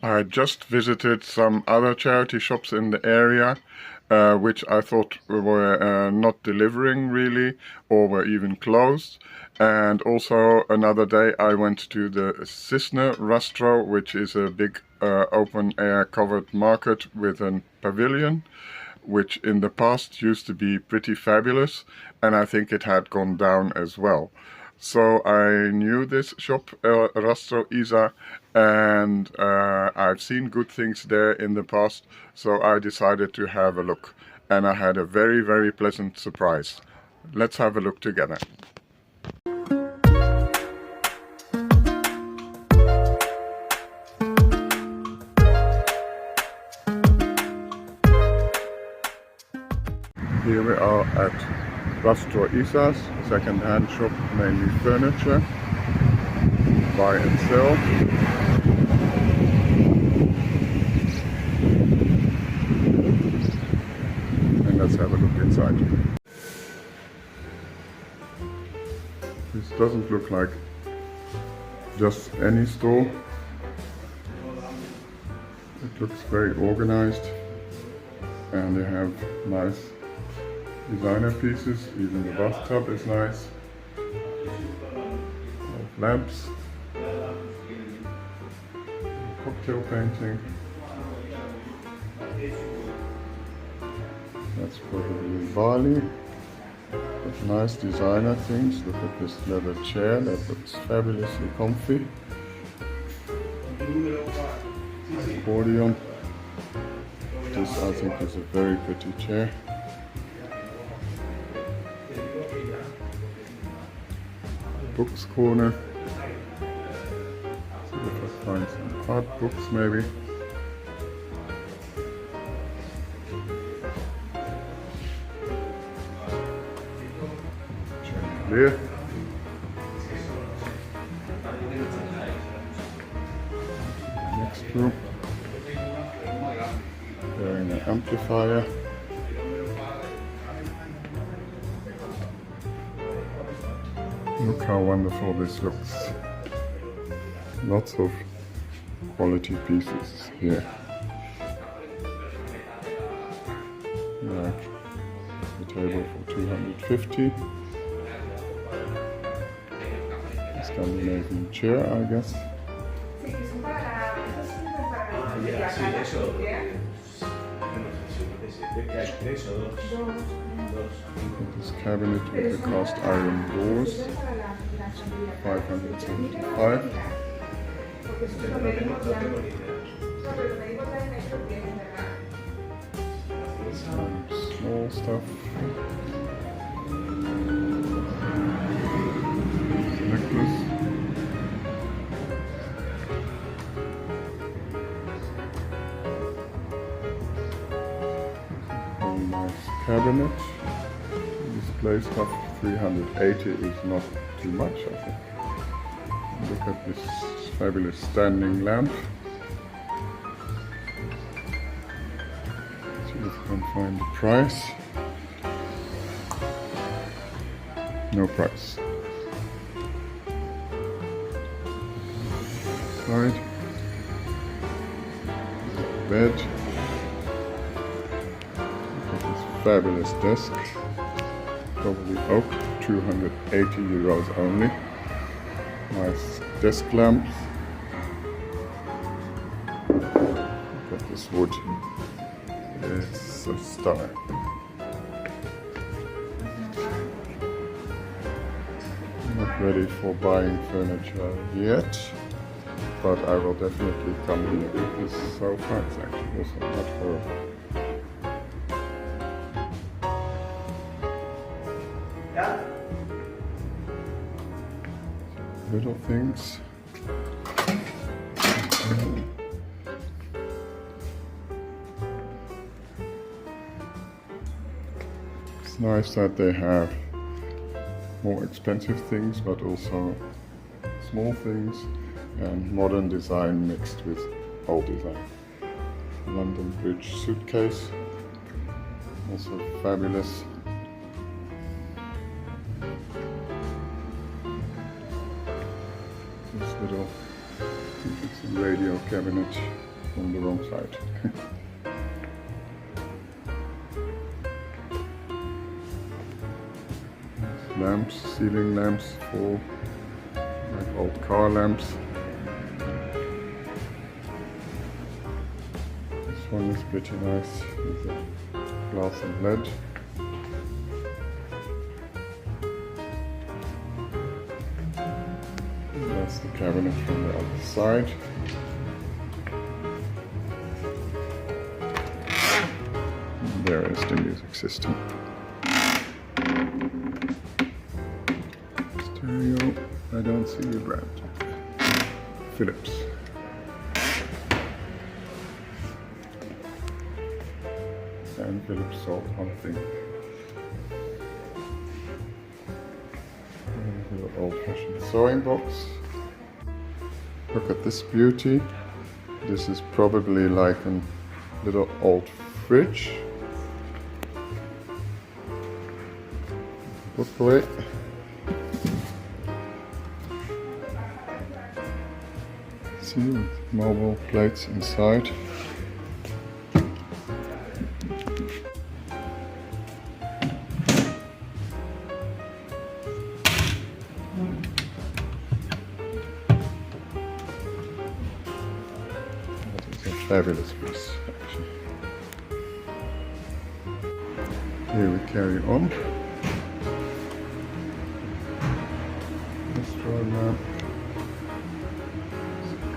I just visited some other charity shops in the area, which I thought were not delivering really, or were even closed. And also another day I went to the Cisne Rastro, which is a big open air covered market with a pavilion, which in the past used to be pretty fabulous, and I think it had gone down as well. So I knew this shop, Rastro Isa, and I've seen good things there in the past, so I decided to have a look. And I had a very, very pleasant surprise. Let's have a look together. Here we are at Rastro Isa's second-hand shop, mainly furniture, buy and sell. And let's have a look inside. This doesn't look like just any store. It looks very organized, and they have nice designer pieces. Even the bathtub is nice. Lamps, cocktail painting. That's probably Bali. But nice designer things. Look at this leather chair, that looks fabulously comfy. Accordion. This I think is a very pretty chair. Books corner. See if I find some art books maybe. Chandelier. Next room. There an amplifier. Look how wonderful this looks. Lots of quality pieces here. Like the table for 250. A Scandinavian chair, I guess. This cabinet with the cast iron doors, 575. Some small stuff. Necklace. Very nice cabinet. Display stuff. 380 is not too much, I think. Look at this fabulous standing lamp. See if I can find the price. No price. Side. Bed. Look at this fabulous desk. Probably oak, 280 euros only. Nice desk lamps. Look at this wood. It's a star. Not ready for buying furniture yet, but I will definitely come here. This sofa is actually also not horrible. Little things. It's nice that they have more expensive things, but also small things and modern design mixed with old design. London Bridge suitcase, also fabulous. This little, I think it's a radio cabinet. from the wrong side. Lamps, ceiling lamps, full, like old car lamps. This one is pretty nice with the glass and LED. That's the cabinet from the other side. And there is the music system. Stereo, I don't see a brand. Philips. And Philips sold one thing. A little old-fashioned sewing box. Look at this beauty. This is probably like a little old fridge. Book away. See, with mobile plates inside. Fabulous piece, actually. Here we carry on. This drawer lamp.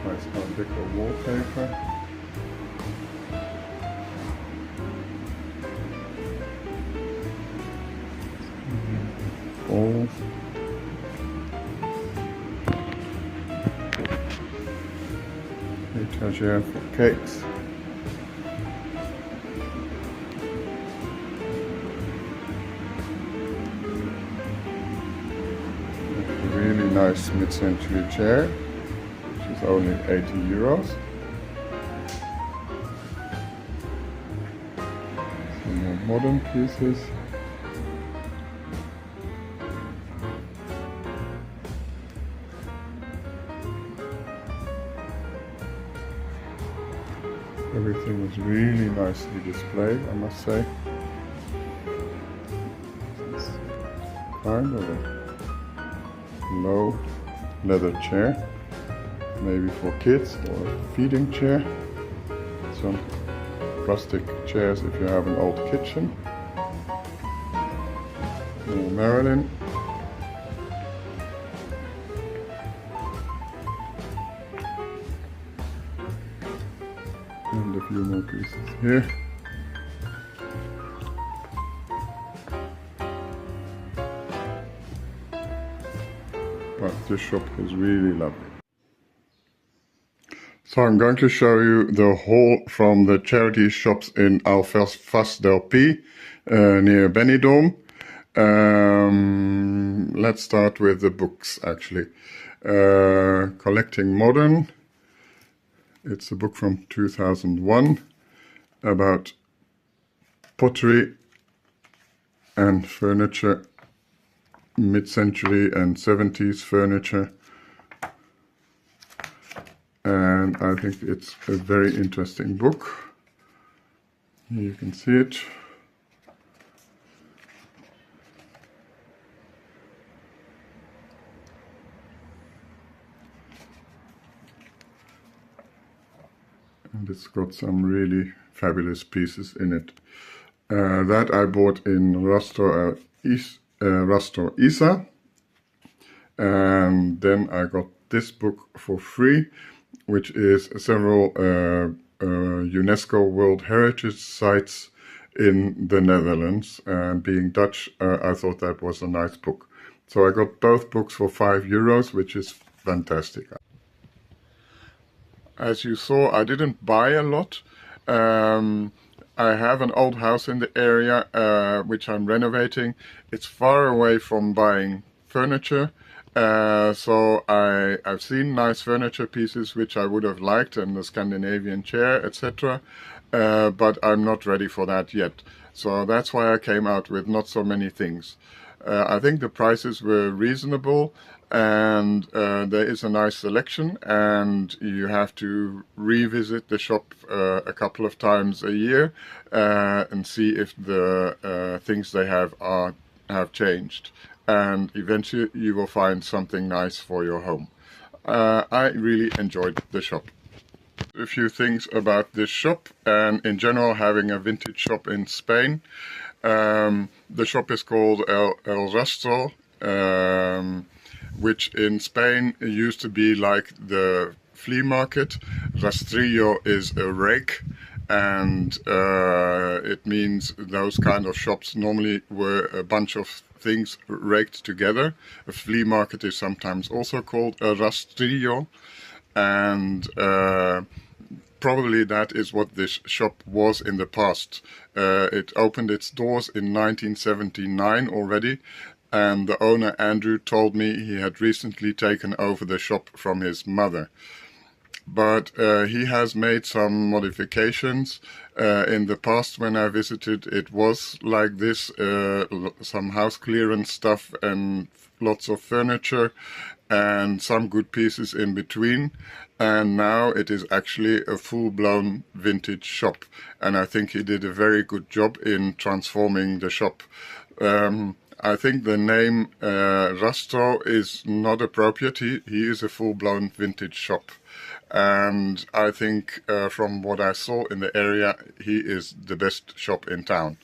Nice Art Deco wallpaper. Balls. Etagere for cakes. A really nice mid-century chair, which is only 80 euros. Some more modern pieces. Everything is really nicely displayed, I must say. It's kind of a low leather chair, maybe for kids, or a feeding chair. Some plastic chairs if you have an old kitchen. More Marilyn. And a few more pieces here. But this shop is really lovely. So I'm going to show you the haul from the charity shops in Alfaz del Pi, near Benidorm. Let's start with the books, actually. Collecting Modern. It's a book from 2001 about pottery and furniture, mid-century and 70s furniture. And I think it's a very interesting book. Here you can see it. And it's got some really fabulous pieces in it. That I bought in Rastor Isa. And then I got this book for free, which is several UNESCO World Heritage Sites in the Netherlands. And being Dutch, I thought that was a nice book. So I got both books for 5 euros, which is fantastic. As you saw, I didn't buy a lot. I have an old house in the area, which I'm renovating. It's far away from buying furniture. So I've seen nice furniture pieces which I would have liked, and the Scandinavian chair, etc. But I'm not ready for that yet. So that's why I came out with not so many things. I think the prices were reasonable. and there is a nice selection, and you have to revisit the shop a couple of times a year and see if the things they have changed, and eventually you will find something nice for your home. I really enjoyed the shop. A few things about this shop, and in general having a vintage shop in Spain. The shop is called El Rastro, which in Spain used to be like the flea market. Rastrillo is a rake, and it means those kind of shops normally were a bunch of things raked together. A flea market is sometimes also called a rastrillo, and probably that is what this shop was in the past. It opened its doors in 1979 already, and the owner Andrew told me he had recently taken over the shop from his mother. But he has made some modifications. In the past when I visited, it was like this, some house clearance stuff and lots of furniture and some good pieces in between, and now it is actually a full-blown vintage shop, and I think he did a very good job in transforming the shop. I think the name Rastro is not appropriate. He is a full-blown vintage shop, and I think from what I saw in the area, he is the best shop in town.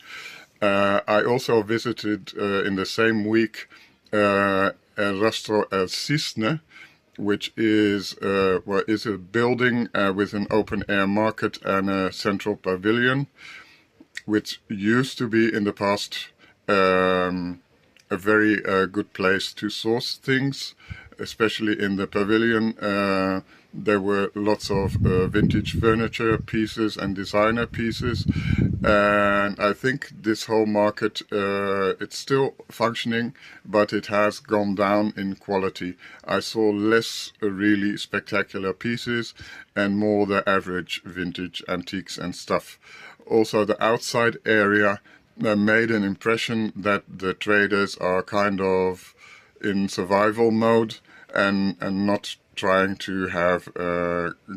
I also visited in the same week Rastro El Cisne, which is a building with an open-air market and a central pavilion, which used to be in the past a very good place to source things, especially in the pavilion. There were lots of vintage furniture pieces and designer pieces, and I think this whole market, it's still functioning, but it has gone down in quality. I saw less really spectacular pieces and more the average vintage antiques and stuff. Also, the outside area made an impression that the traders are kind of in survival mode and not trying to have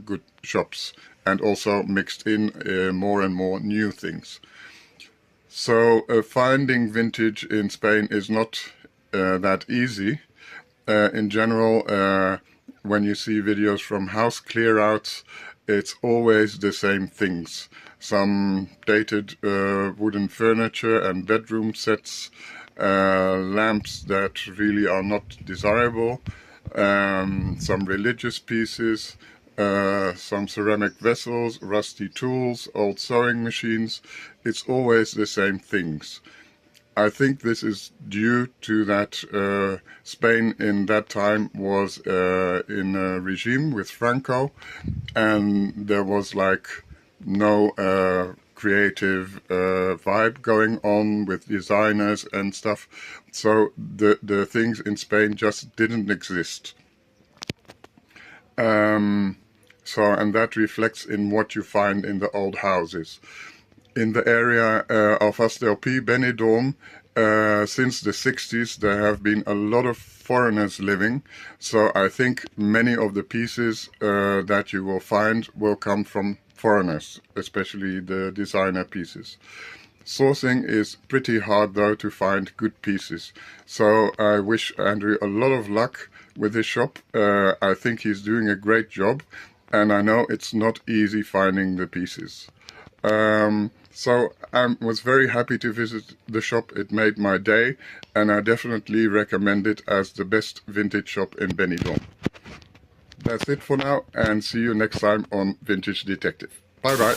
good shops, and also mixed in more and more new things. So finding vintage in Spain is not that easy. In general, when you see videos from house clear-outs, it's always the same things. Some dated wooden furniture and bedroom sets, lamps that really are not desirable, some religious pieces, some ceramic vessels, rusty tools, old sewing machines. It's always the same things. I think this is due to that Spain in that time was in a regime with Franco, and there was like no creative vibe going on with designers and stuff. So the things in Spain just didn't exist. And that reflects in what you find in the old houses. In the area of Astelpi, Benidorm, since the 60s there have been a lot of foreigners living, so I think many of the pieces that you will find will come from foreigners, especially the designer pieces. Sourcing is pretty hard though to find good pieces, so I wish Andrew a lot of luck with his shop. I think he's doing a great job, and I know it's not easy finding the pieces. So I was very happy to visit the shop. It made my day, and I definitely recommend it as the best vintage shop in Benidorm. That's it for now, and see you next time on Vintage Detective. Bye bye.